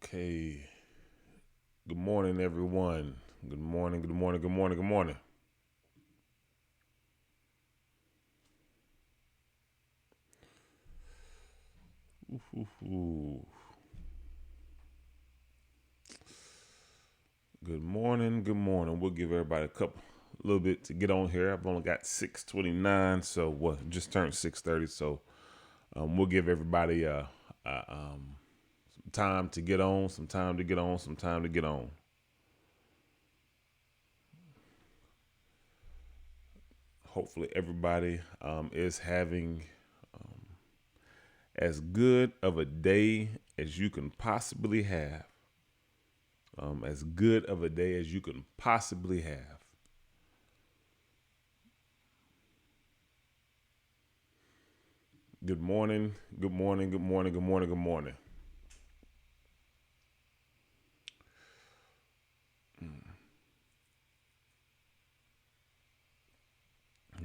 Okay. Good morning, everyone. Good morning, good morning, good morning, good morning. Ooh. Good morning, good morning. We'll give everybody a little bit to get on here. I've only got 6:29, so just turned 6:30. So we'll give everybody some time to get on, some time to get on, some time to get on. Hopefully, everybody is having as good of a day as you can possibly have. As good of a day as you can possibly have. Good morning, good morning, good morning, good morning, good morning.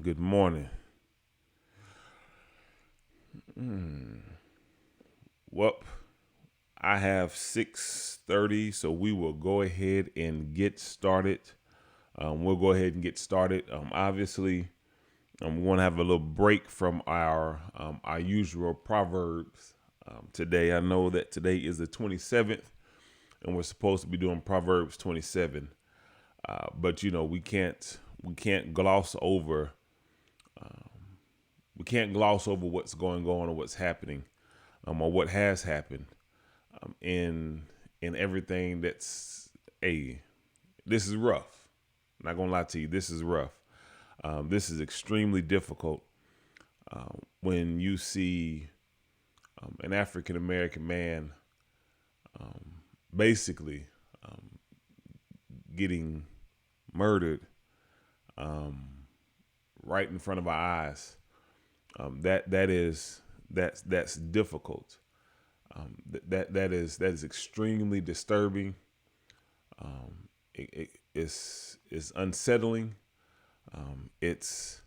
Good morning. Well, I have 6:30, so we will go ahead and get started. We'll go ahead and get started. Obviously, we want to have a little break from our usual proverbs today. I know that today is the 27th, and we're supposed to be doing Proverbs 27. But we can't gloss over what's going on or what's happening, or what has happened in everything that's a. This is rough. I'm not gonna lie to you. This is rough. This is extremely difficult when you see an African American man basically getting murdered right in front of our eyes. That's difficult. That is extremely disturbing. It's unsettling. It's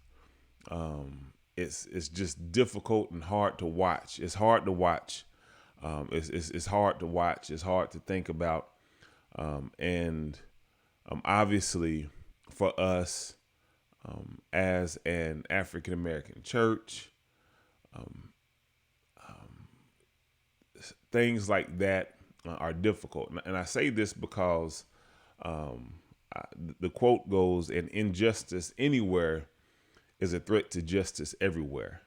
it's just difficult and hard to watch. It's hard to watch. It's hard to watch. It's hard to think about. And obviously, for us as an African American church, things like that are difficult. And I say this because the quote goes, "An injustice anywhere is a threat to justice everywhere."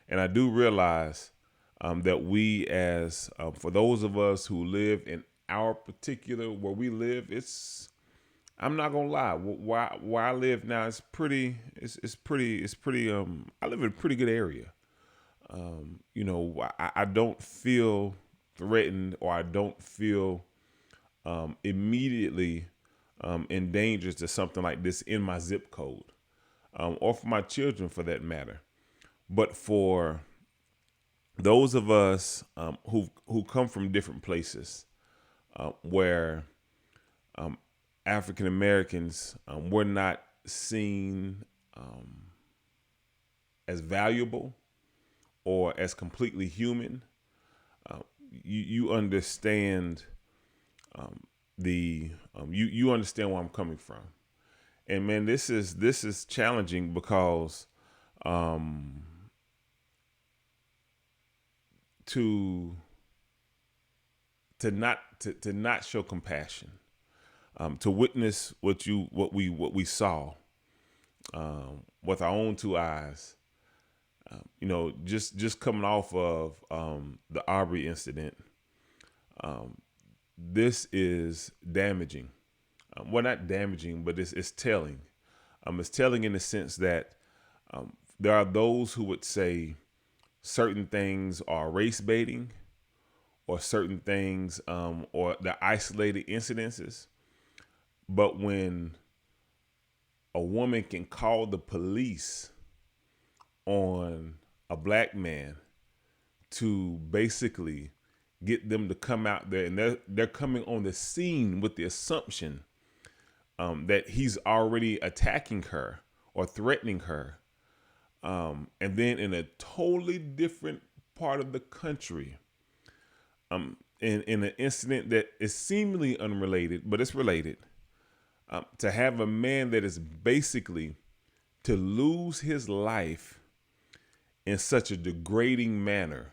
And I do realize that we, as for those of us who live in our particular where we live, it's I'm not gonna lie. Where I live now, it's pretty. It's pretty. I live in a pretty good area. I don't feel threatened, or I don't feel immediately in danger to something like this in my zip code, or for my children for that matter. But for those of us who come from different places, where African Americans were not seen as valuable or as completely human, you understand you understand where I'm coming from. And man, this is challenging because um, to to not show compassion, to witness what we saw with our own two eyes. Just coming off of the Aubrey incident, this is damaging. Well, not damaging, but it's telling. It's telling in the sense that there are those who would say certain things are race baiting, or certain things, or the isolated incidences. But when a woman can call the police on a black man to basically get them to come out there, and they're coming on the scene with the assumption that he's already attacking her or threatening her, and then in a totally different part of the country, in an incident that is seemingly unrelated, but it's related, to have a man that is basically to lose his life in such a degrading manner,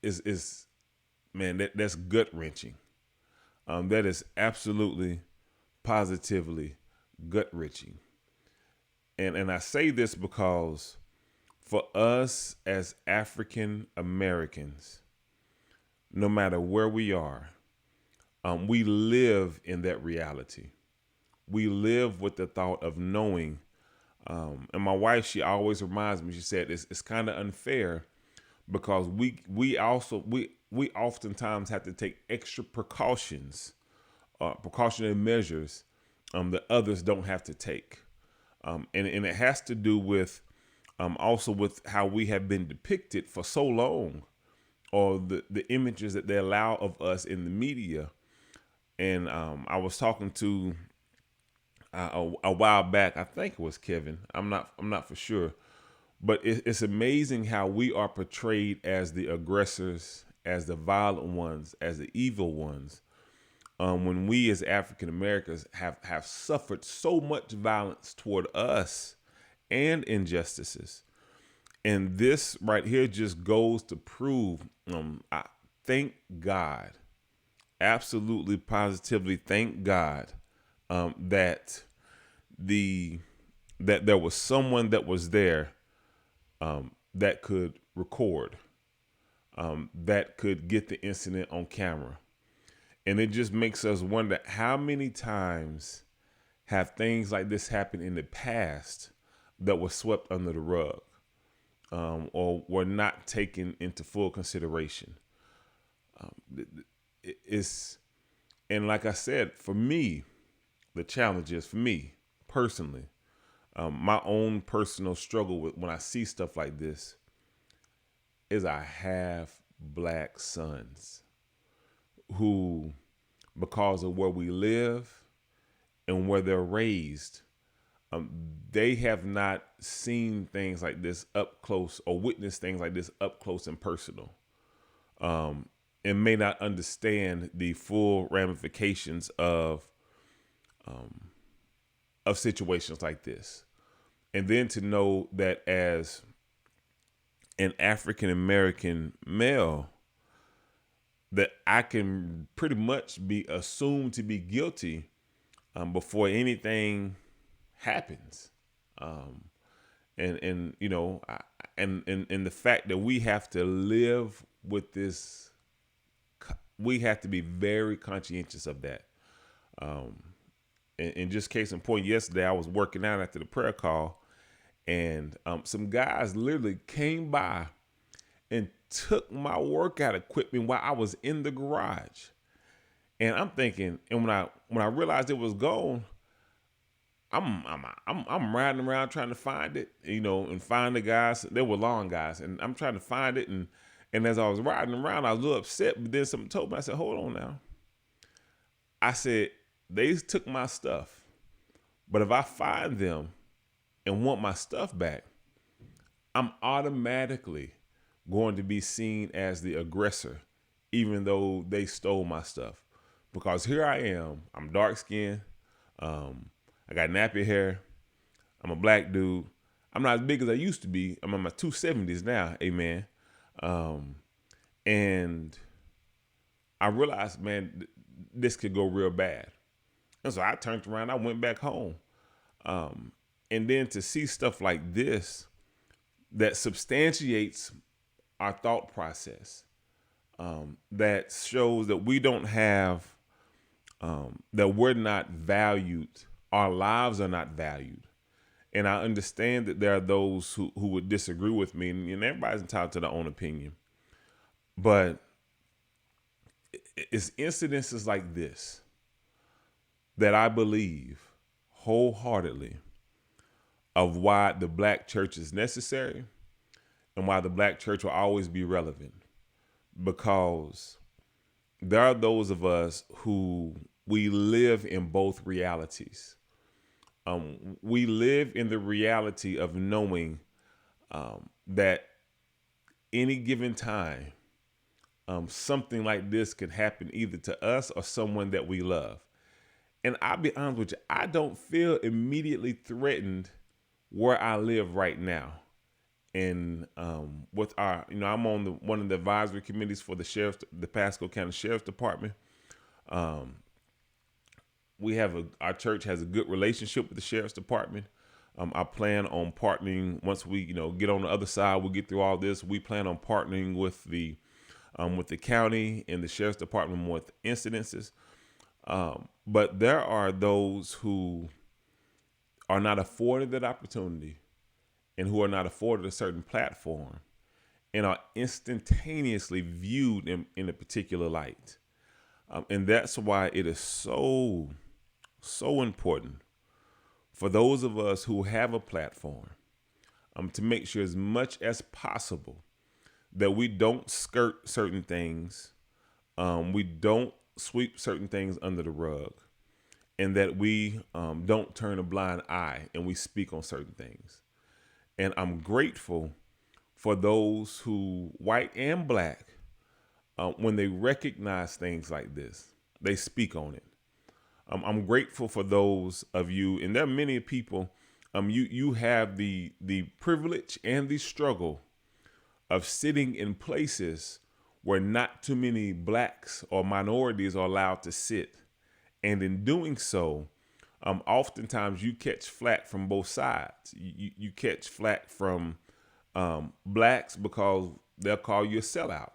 is man, that's gut wrenching. That is absolutely, positively gut wrenching. And I say this because for us as African Americans, no matter where we are, we live in that reality. We live with the thought of knowing. And my wife, she always reminds me. She said it's kind of unfair because we oftentimes have to take extra precautionary measures that others don't have to take. And it has to do with also with how we have been depicted for so long, or the images that they allow of us in the media. And I was talking to a while back, I think it was Kevin. I'm not for sure, but it's amazing how we are portrayed as the aggressors, as the violent ones, as the evil ones, when we as African Americans have suffered so much violence toward us and injustices. And this right here just goes to prove, I thank God, absolutely positively thank God, that that there was someone that was there, that could record, that could get the incident on camera. And it just makes us wonder how many times have things like this happened in the past that were swept under the rug, or were not taken into full consideration. It's, and like I said, for me, the challenge is, for me personally, my own personal struggle with when I see stuff like this is I have black sons who, because of where we live and where they're raised, they have not seen things like this up close or witnessed things like this up close and personal, and may not understand the full ramifications of situations like this. And then to know that as an African American male, that I can pretty much be assumed to be guilty before anything happens. And you know, and the fact that we have to live with this, we have to be very conscientious of that. And just case in point, yesterday I was working out after the prayer call, and some guys literally came by and took my workout equipment while I was in the garage. And I'm thinking, and when I realized it was gone, I'm riding around trying to find it, you know, and find the guys. They were long guys, and I'm trying to find it. And as I was riding around, I was a little upset. But then something told me, I said, "Hold on now." I said, "They took my stuff, but if I find them and want my stuff back, I'm automatically going to be seen as the aggressor, even though they stole my stuff. Because here I am, I'm dark skinned, I got nappy hair, I'm a black dude. I'm not as big as I used to be. I'm in my 270s now, amen. And I realized, man, this could go real bad. And so I turned around, I went back home. And then to see stuff like this that substantiates our thought process, that shows that we don't have, that we're not valued, our lives are not valued. And I understand that there are those who would disagree with me, and everybody's entitled to their own opinion. But it's incidences like this that I believe wholeheartedly of why the black church is necessary and why the black church will always be relevant. Because there are those of us who we live in both realities. We live in the reality of knowing that any given time, something like this could happen either to us or someone that we love. And I'll be honest with you, I don't feel immediately threatened where I live right now. And with our, I'm on one of the advisory committees for the Pasco County Sheriff's Department. Um, our church has a good relationship with the Sheriff's Department. I plan on partnering once we, get on the other side. We get through all this. We plan on partnering with the county and the Sheriff's Department with incidences. But there are those who are not afforded that opportunity and who are not afforded a certain platform and are instantaneously viewed in a particular light. And that's why it is so, so important for those of us who have a platform to make sure as much as possible that we don't skirt certain things, we don't sweep certain things under the rug, and that we don't turn a blind eye and we speak on certain things. And I'm grateful for those who, white and black, when they recognize things like this, they speak on it. I'm grateful for those of you, and there are many people. You have the privilege and the struggle of sitting in places where not too many blacks or minorities are allowed to sit, and in doing so, oftentimes you catch flack from both sides. You catch flack from blacks because they'll call you a sellout,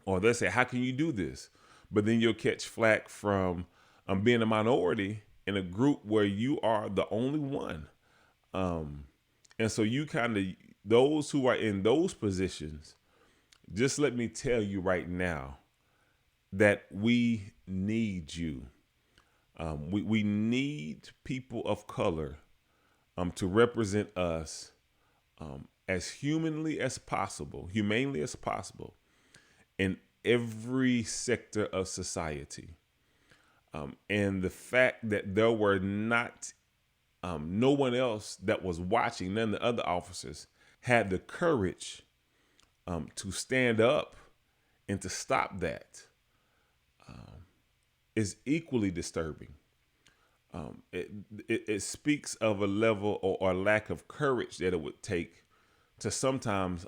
or they'll say, "How can you do this?" But then you'll catch flack from being a minority in a group where you are the only one. And so you those who are in those positions, just let me tell you right now that we need you. We need people of color to represent us as humanly as possible, humanely as possible in every sector of society. And the fact that there were no one else that was watching, none of the other officers had the courage to stand up and to stop that, is equally disturbing. It speaks of a level or lack of courage that it would take to sometimes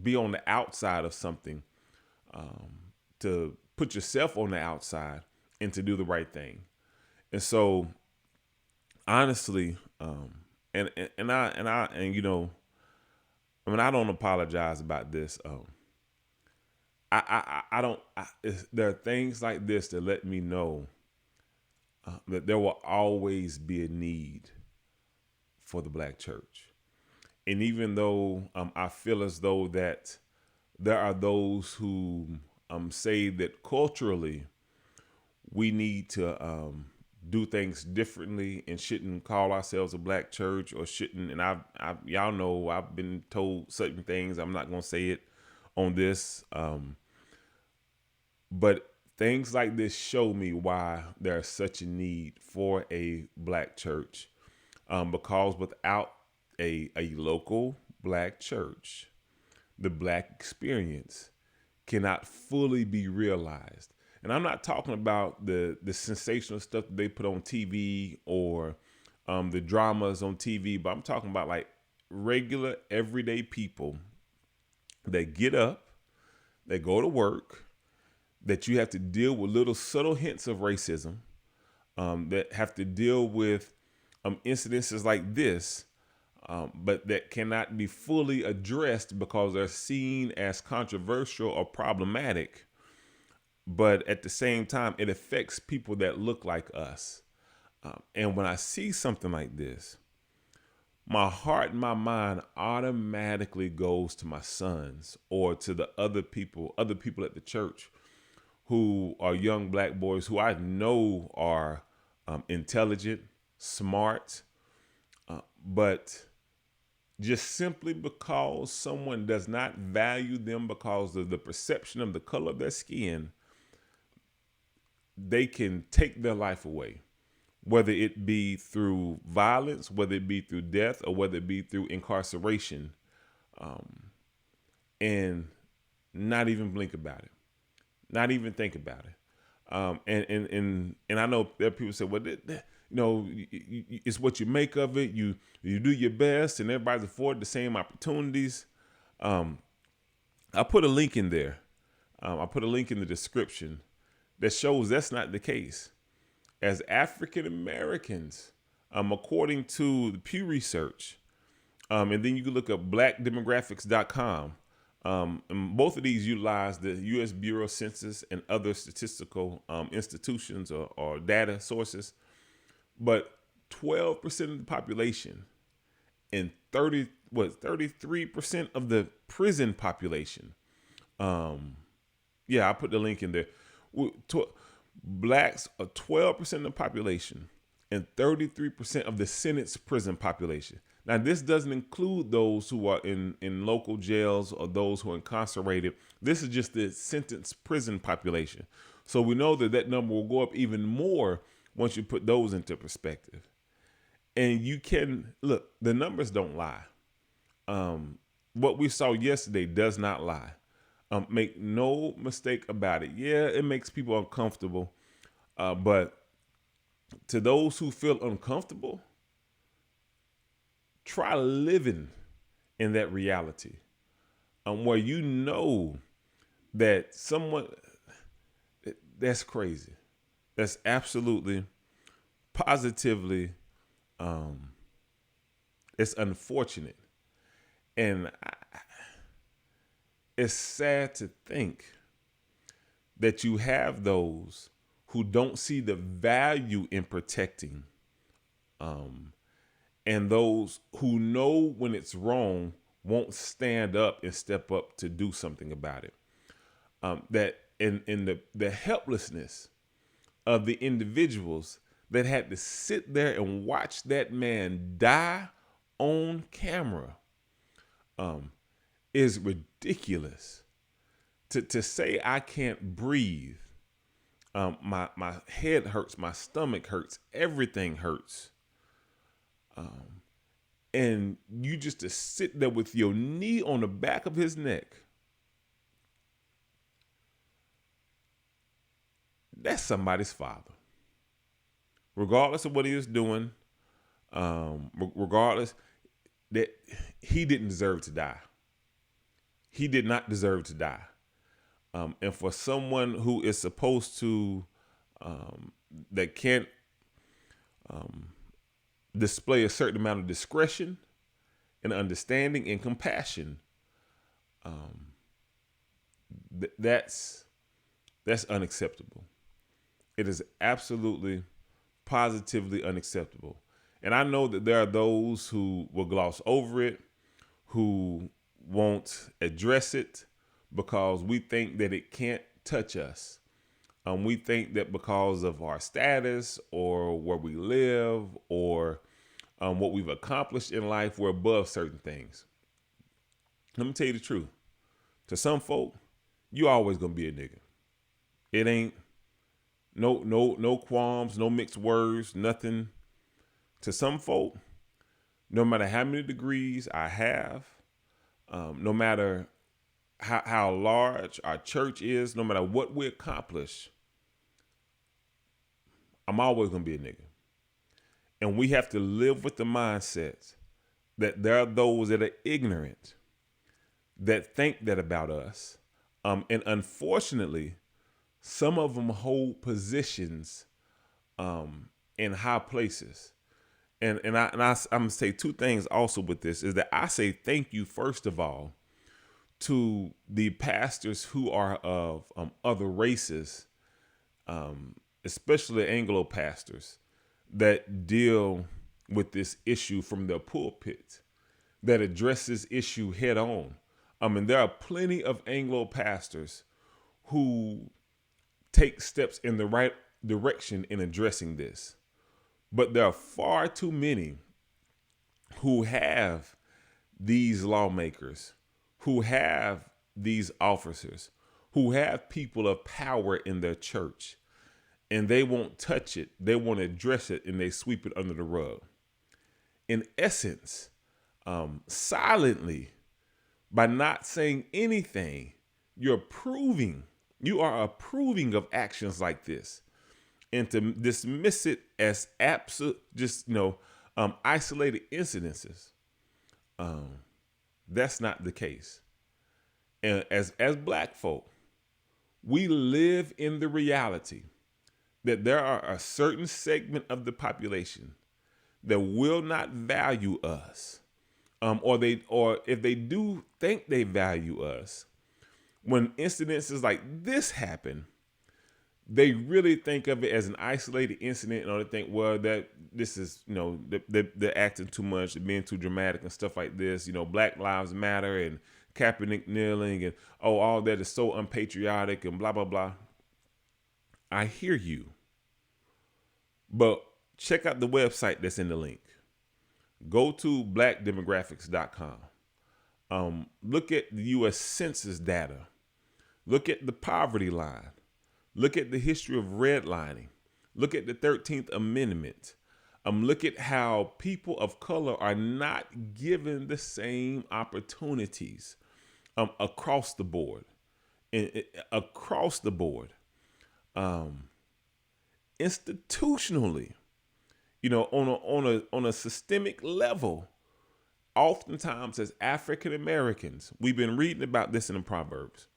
be on the outside of something, to put yourself on the outside and to do the right thing. And so, honestly, and I don't apologize about this. I don't. There are things like this that let me know that there will always be a need for the black church. And even though I feel as though that there are those who say that culturally we need to do things differently and shouldn't call ourselves a black church or shouldn't. And y'all know I've been told certain things. I'm not going to say it on this. But things like this show me why there's such a need for a black church. Because without a local black church, the black experience cannot fully be realized. And I'm not talking about the sensational stuff that they put on TV or the dramas on TV, but I'm talking about like regular, everyday people that get up, that go to work, that you have to deal with little subtle hints of racism, that have to deal with incidences like this, but that cannot be fully addressed because they're seen as controversial or problematic. But at the same time, it affects people that look like us. And when I see something like this, my heart and my mind automatically goes to my sons or to the other people at the church who are young black boys who I know are intelligent, smart, but just simply because someone does not value them because of the perception of the color of their skin, they can take their life away, whether it be through violence, whether it be through death, or whether it be through incarceration. and not even blink about it, not even think about it. And I know there are people say, well, it's what you make of it. You do your best, and everybody's afforded the same opportunities. Um, I put a link in there. I put a link in the description that shows that's not the case. As African Americans, according to the Pew Research, and then you can look up blackdemographics.com. And both of these utilize the U.S. Bureau of Census and other statistical institutions or data sources. But 12% of the population and 33% of the prison population. Yeah, I put the link in there. Blacks are 12% of the population and 33% of the Senate's prison population. Now, this doesn't include those who are in local jails or those who are incarcerated. This is just the sentenced prison population. So we know that number will go up even more once you put those into perspective. And you can look, the numbers don't lie. What we saw yesterday does not lie. Make no mistake about it. Yeah, it makes people uncomfortable. But to those who feel uncomfortable, try living in that reality, where you know that someone, that's crazy. That's absolutely, positively, it's unfortunate. And it's sad to think that you have those who don't see the value in protecting, and those who know when it's wrong won't stand up and step up to do something about it. That in the helplessness of the individuals that had to sit there and watch that man die on camera, is ridiculous. To say I can't breathe, my head hurts, my stomach hurts, everything hurts. And you just to sit there with your knee on the back of his neck, that's somebody's father. Regardless of what he was doing, regardless, that he didn't deserve to die. He did not deserve to die. And for someone who is supposed to, that can't display a certain amount of discretion and understanding and compassion, that's unacceptable. It is absolutely, positively unacceptable. And I know that there are those who will gloss over it, who won't address it because we think that it can't touch us. We think that because of our status or where we live or what we've accomplished in life, we're above certain things. Let me tell you the truth. To some folk, you always gonna be a nigga. It ain't no qualms, no mixed words, nothing. To some folk, no matter how many degrees I have, no matter how large our church is, no matter what we accomplish, I'm always gonna be a nigga. And we have to live with the mindset that there are those that are ignorant that think that about us. And unfortunately, some of them hold positions in high places. And I'm gonna say two things also with this is that I say thank you first of all to the pastors who are of other races, especially Anglo pastors that deal with this issue from their pulpit, that address this issue head on. And there are plenty of Anglo pastors who take steps in the right direction in addressing this. But there are far too many who have these lawmakers, who have these officers, who have people of power in their church, and they won't touch it. They won't address it, and they sweep it under the rug. In essence, silently, By not saying anything, you are approving of actions like this. And to dismiss it as absolute, just, isolated incidences, that's not the case. And as black folk, we live in the reality that there are a certain segment of the population that will not value us, or if they do think they value us, when incidences like this happen, they really think of it as an isolated incident, or they think, well, that this is, they're acting too much, they're being too dramatic and stuff like this. Black Lives Matter and Kaepernick kneeling and, oh, all that is so unpatriotic and blah, blah, blah. I hear you. But check out the website that's in the link. Go to blackdemographics.com. Look at the U.S. Census data. Look at the poverty line. Look at the history of redlining. Look at the 13th Amendment. Look at how people of color are not given the same opportunities across the board. Institutionally, on a systemic level, oftentimes as African Americans, we've been reading about this in the Proverbs.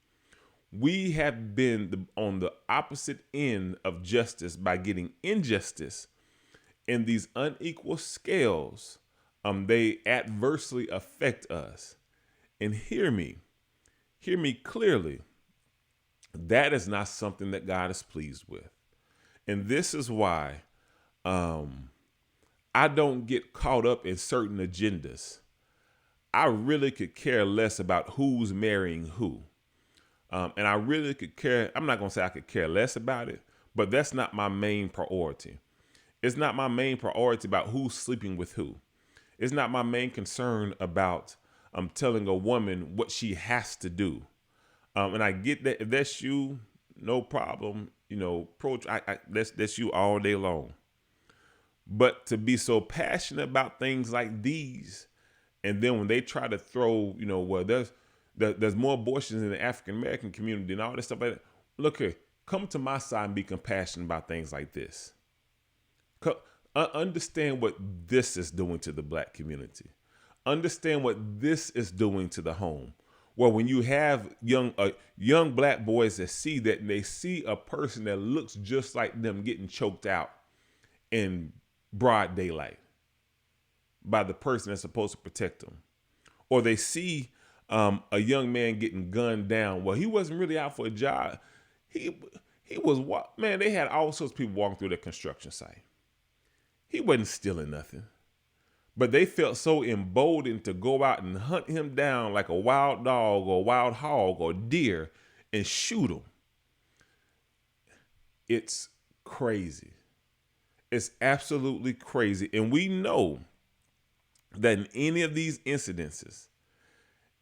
We have been on the opposite end of justice by getting injustice, and these unequal scales, they adversely affect us. And hear me clearly. That is not something that God is pleased with. And this is why I don't get caught up in certain agendas. I really could care less about who's marrying who. And I really could care. I'm not going to say I could care less about it, but that's not my main priority. It's not my main priority about who's sleeping with who. It's not my main concern about telling a woman what she has to do. And I get that. If that's you, no problem. That's you all day long. But to be so passionate about things like these, and then when they try to throw, well, there's more abortions in the African American community and all this stuff like that. Look here, come to my side and be compassionate about things like this. Understand what this is doing to the black community. Understand what this is doing to the home. Well, when you have young black boys that see that, and they see a person that looks just like them getting choked out in broad daylight by the person that's supposed to protect them, or they see a young man getting gunned down. Well, he wasn't really out for a job. He was, man, they had all sorts of people walking through the construction site. He wasn't stealing nothing. But they felt so emboldened to go out and hunt him down like a wild dog or a wild hog or deer and shoot him. It's crazy. It's absolutely crazy. And we know that in any of these incidences,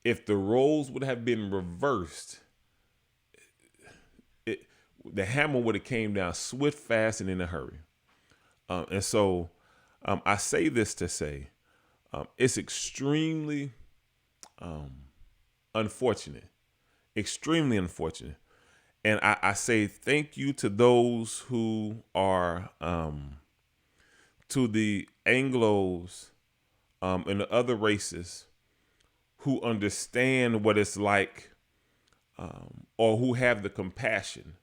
if the roles would have been reversed, the hammer would have came down swift, fast, and in a hurry. And so I say this to say it's extremely unfortunate, And I say thank you to those who are, to the Anglos and the other races who understand what it's like, or who have the compassion.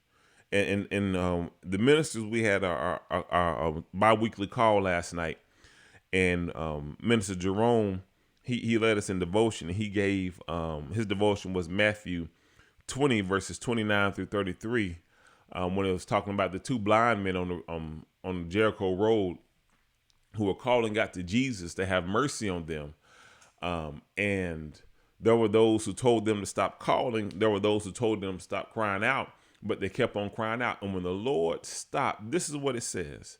And the ministers, we had our bi-weekly call last night, and Minister Jerome, he led us in devotion. He gave his devotion was Matthew 20 verses 29 through 33, when it was talking about the two blind men on Jericho Road who were calling out to Jesus to have mercy on them. And there were those who told them to stop calling. There were those who told them to stop crying out, but they kept on crying out. And when the Lord stopped, this is what it says.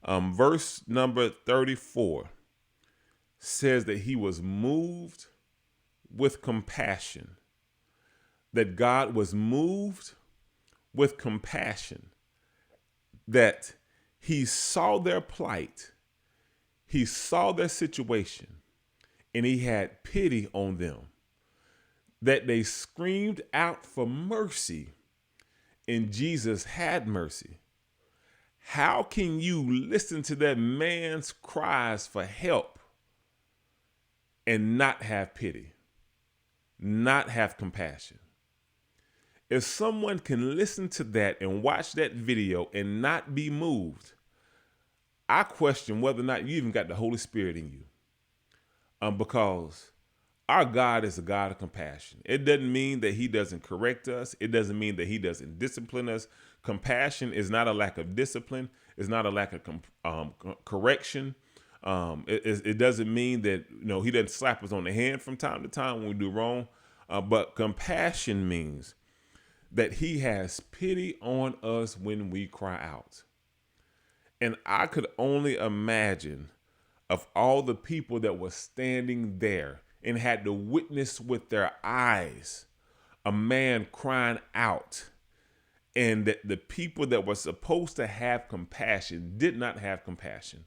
Verse number 34 says that he was moved with compassion, that God was moved with compassion, that he saw their plight, he saw their situation, and he had pity on them. that they screamed out for mercy and Jesus had mercy. How can you listen to that man's cries for help and not have pity, not have compassion? If someone can listen to that and watch that video and not be moved, I question whether or not you even got the Holy Spirit in you. Because our God is a God of compassion. It doesn't mean that he doesn't correct us. It doesn't mean that he doesn't discipline us. Compassion is not a lack of discipline. It's not a lack of correction. It doesn't mean that he doesn't slap us on the hand from time to time when we do wrong. But compassion means that he has pity on us when we cry out. And I could only imagine of all the people that were standing there and had to witness with their eyes a man crying out, and that the people that were supposed to have compassion did not have compassion.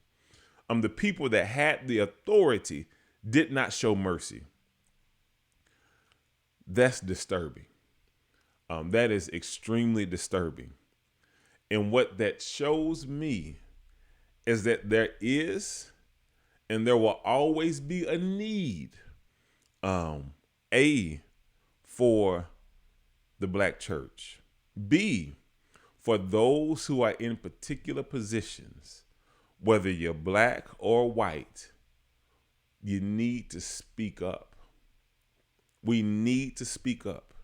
The people that had the authority did not show mercy. That's disturbing. That is extremely disturbing. And what that shows me is that there is and there will always be a need, A, for the black church, B, for those who are in particular positions, whether you're black or white. You need to speak up. We need to speak up.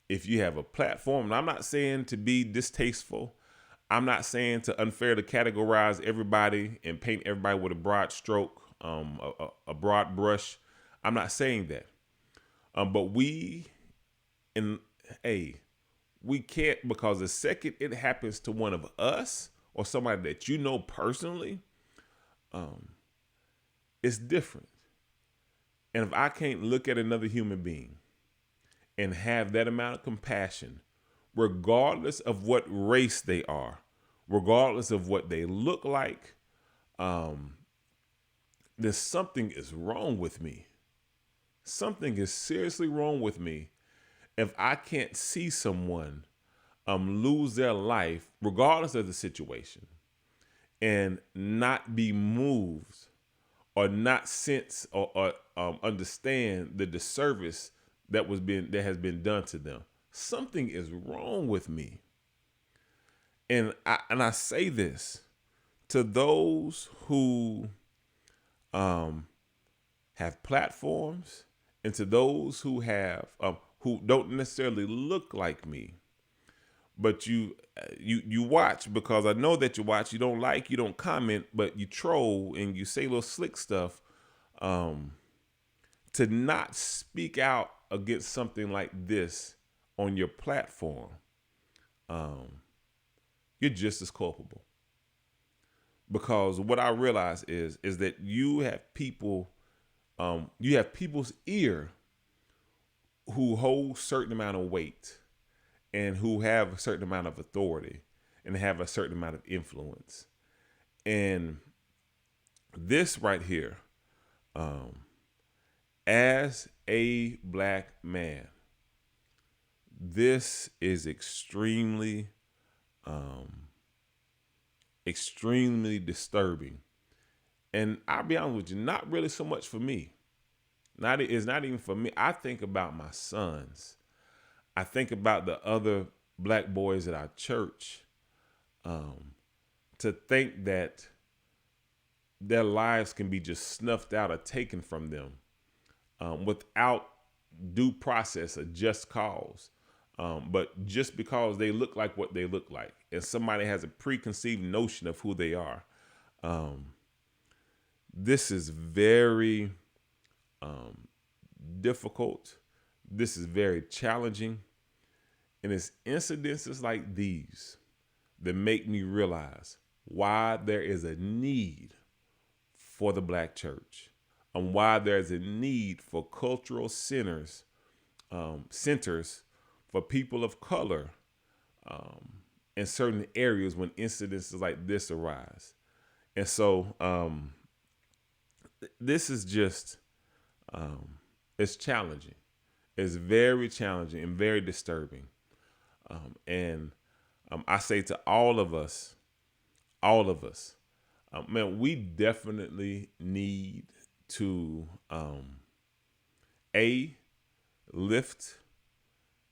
If you have a platform, and I'm not saying to be distasteful, I'm not saying to unfairly categorize everybody and paint everybody with a broad stroke, a broad brush. I'm not saying that. But we can't, because the second it happens to one of us or somebody that you know personally, it's different. And if I can't look at another human being and have that amount of compassion, regardless of what race they are, regardless of what they look like, then something is wrong with me. Something is seriously wrong with me if I can't see someone lose their life, regardless of the situation, and not be moved or not sense or understand the disservice that has been done to them. Something is wrong with me. And I say this to those who have platforms, and to those who have who don't necessarily look like me, but you watch, because I know that you watch. You don't like, you don't comment, but you troll and you say little slick stuff. To not speak out against something like this on your platform, you're just as culpable. Because what I realize is that you have people's ear who hold certain amount of weight and who have a certain amount of authority and have a certain amount of influence. And this right here, as a black man, this is extremely disturbing. And I'll be honest with you, not really so much for me. It's not even for me. I think about my sons. I think about the other black boys at our church. To think that their lives can be just snuffed out or taken from them without due process or just cause. But just because they look like what they look like, and somebody has a preconceived notion of who they are. This is very difficult. This is very challenging. And it's incidences like these that make me realize why there is a need for the black church, and why there's a need for cultural centers for people of color in certain areas when incidences like this arise. And so this is just, it's challenging. is very challenging and very disturbing. And I say to all of us, man, we definitely need to a lift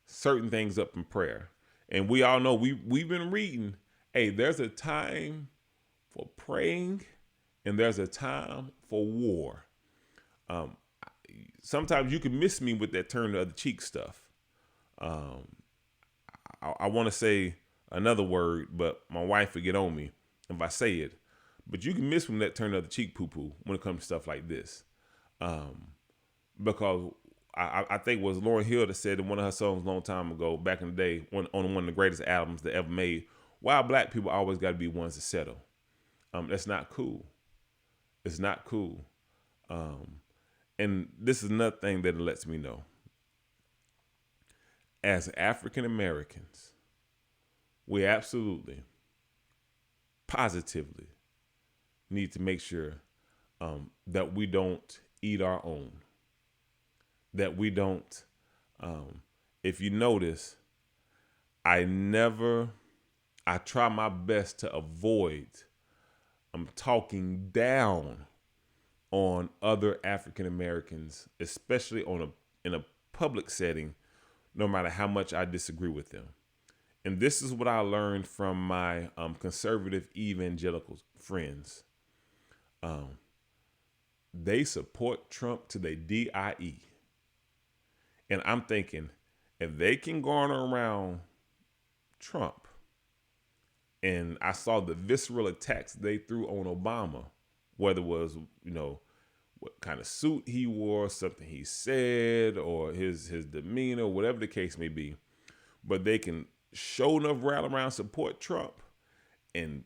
certain things up in prayer. And we all know we've been reading, hey, there's a time for praying and there's a time for war. Um, Sometimes you can miss me with that turn the other cheek stuff. Um, I want to say another word, but my wife will get on me if I say it. But you can miss me with that turn the other cheek poo poo when it comes to stuff like this. Um, because I think it was Lauryn Hill that said in one of her songs a long time ago, back in the day, on one of the greatest albums that ever made, why black people always got to be ones to settle. That's not cool. It's not cool. And this is another thing that it lets me know. As African Americans, we absolutely, positively need to make sure that we don't eat our own. That we don't, if you notice, I try my best to avoid talking down on other African Americans, especially in a public setting, no matter how much I disagree with them. And this is what I learned from my conservative evangelical friends. They support Trump to the DIE. And I'm thinking, if they can garner around Trump, and I saw the visceral attacks they threw on Obama, whether it was, what kind of suit he wore, something he said, or his demeanor, whatever the case may be. But they can show enough rally around support Trump and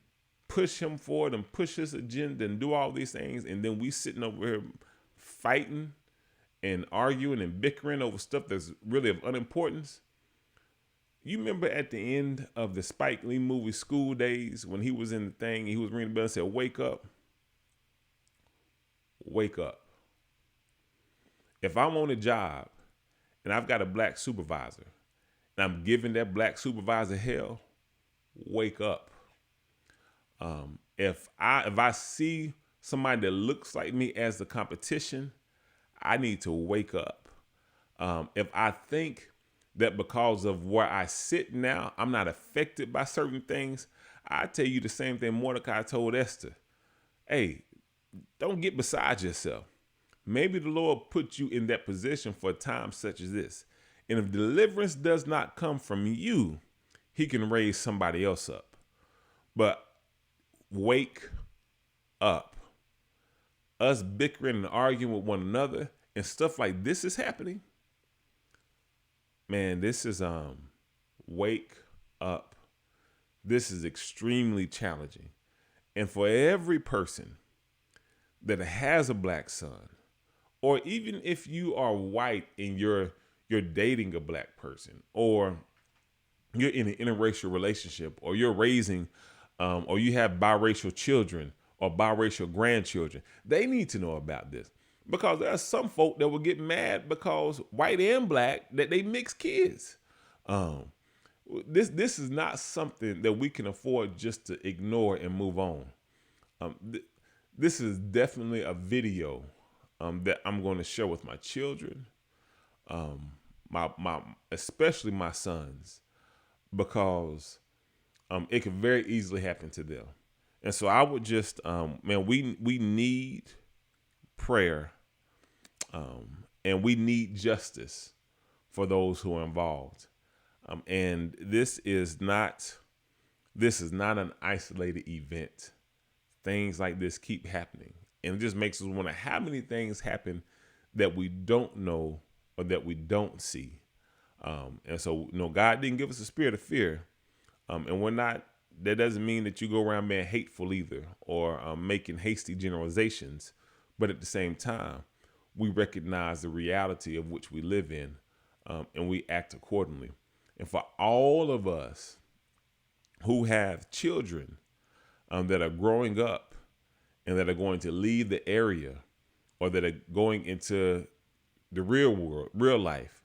push him forward and push his agenda and do all these things. And then we sitting over here fighting and arguing and bickering over stuff that's really of unimportance. You remember at the end of the Spike Lee movie School Days when he was in the thing, he was ringing the bell and said, wake up. Wake up. If I'm on a job and I've got a black supervisor and I'm giving that black supervisor hell, wake up. If I see somebody that looks like me as the competition, I need to wake up. If I think that because of where I sit now, I'm not affected by certain things, I tell you the same thing Mordecai told Esther. Hey, don't get beside yourself. Maybe the Lord put you in that position for a time such as this. And if deliverance does not come from you, he can raise somebody else up. But wake up. Us bickering and arguing with one another and stuff like this is happening. Man, this is wake up. This is extremely challenging. And for every person that has a black son, or even if you are white and you're dating a black person, or you're in an interracial relationship, or you're raising, or you have biracial children or biracial grandchildren, they need to know about this. Because there are some folk that will get mad because white and black, that they mix kids. This is not something that we can afford just to ignore and move on. This is definitely a video that I'm going to share with my children, my especially my sons, because it can very easily happen to them. And so I would just, we need prayer, and we need justice for those who are involved. And this is not an isolated event. Things like this keep happening. And it just makes us wonder how many things happen that we don't know or that we don't see. And so, God didn't give us a spirit of fear. And that doesn't mean that you go around being hateful either, or making hasty generalizations. But at the same time, we recognize the reality of which we live in, and we act accordingly. And for all of us who have children that are growing up and that are going to leave the area, or that are going into the real world, real life,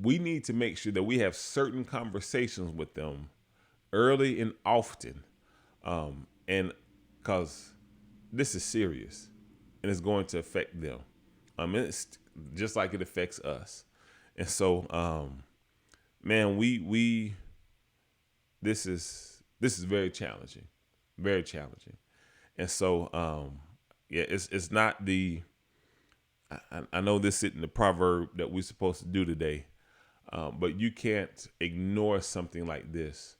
we need to make sure that we have certain conversations with them early and often, and because this is serious and it's going to affect them. It's just like it affects us. And so, man, we this is very challenging. And so, yeah, it's not the. I know this isn't the proverb that we're supposed to do today, but you can't ignore something like this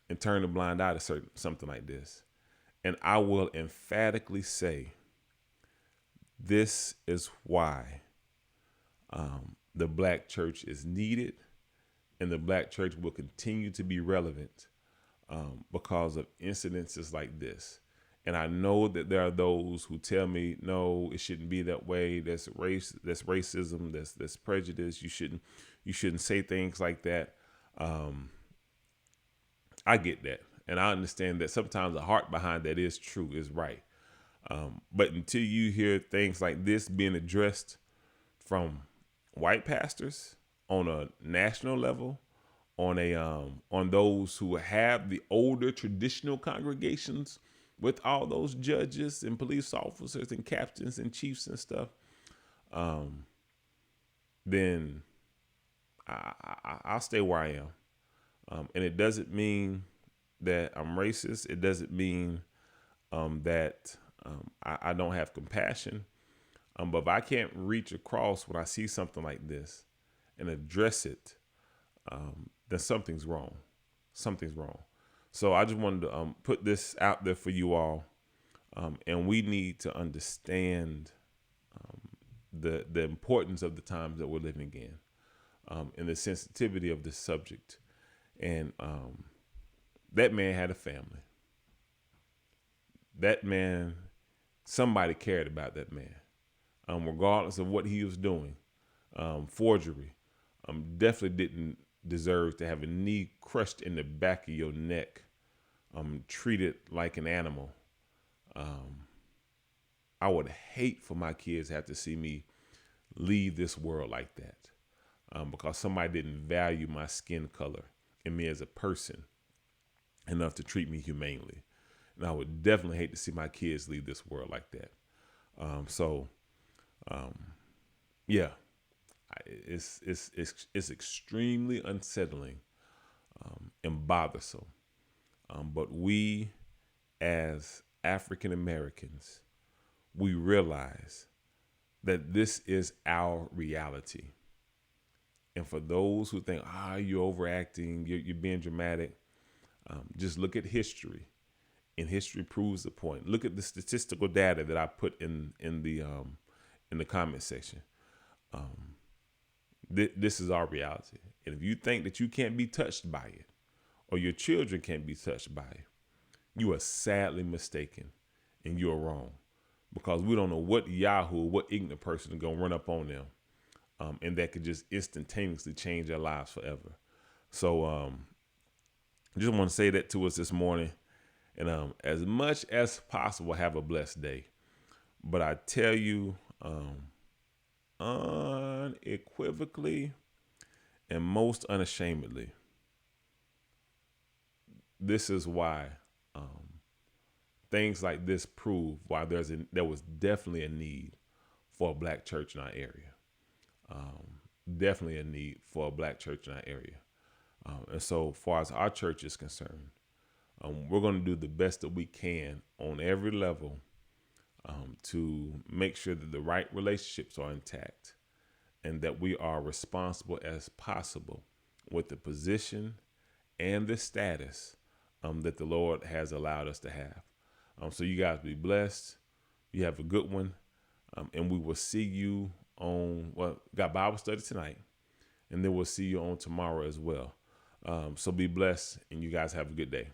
and turn a blind eye to something like this. And I will emphatically say, this is why the black church is needed, and the black church will continue to be relevant because of incidences like this. And I know that there are those who tell me, no, it shouldn't be that way. That's racism, that's prejudice. You shouldn't say things like that. I get that. And I understand that sometimes the heart behind that is true, is right. But until you hear things like this being addressed from white pastors on a national level, on those who have the older traditional congregations with all those judges and police officers and captains and chiefs and stuff, then I'll stay where I am. And it doesn't mean that I'm racist. It doesn't mean that I don't have compassion. But if I can't reach across when I see something like this and address it, then something's wrong. Something's wrong. So I just wanted to put this out there for you all. And we need to understand the importance of the times that we're living in, and the sensitivity of this subject. And that man had a family. That man, somebody cared about that man, regardless of what he was doing. Forgery, definitely didn't deserve to have a knee crushed in the back of your neck, treated like an animal. I would hate for my kids to have to see me leave this world like that, because somebody didn't value my skin color and me as a person enough to treat me humanely. And I would definitely hate to see my kids leave this world like that. Yeah, it's extremely unsettling, and bothersome. But we, as African Americans, we realize that this is our reality. And for those who think, you're overacting, you're being dramatic, just look at history, and history proves the point. Look at the statistical data that I put in the comment section. This is our reality. And if you think that you can't be touched by it, or your children can't be touched by it, you are sadly mistaken, and you're wrong, because we don't know what Yahoo, what ignorant person is going to run up on them, and that could just instantaneously change their lives forever. So I just want to say that to us this morning. And as much as possible, have a blessed day. But I tell you, unequivocally and most unashamedly, this is why things like this prove why there was definitely a need for a black church in our area. Definitely a need for a black church in our area. And so far as our church is concerned, we're going to do the best that we can on every level to make sure that the right relationships are intact, and that we are responsible as possible with the position and the status that the Lord has allowed us to have. So you guys be blessed. You have a good one. And we will see you got Bible study tonight, and then we'll see you on tomorrow as well. So be blessed, and you guys have a good day.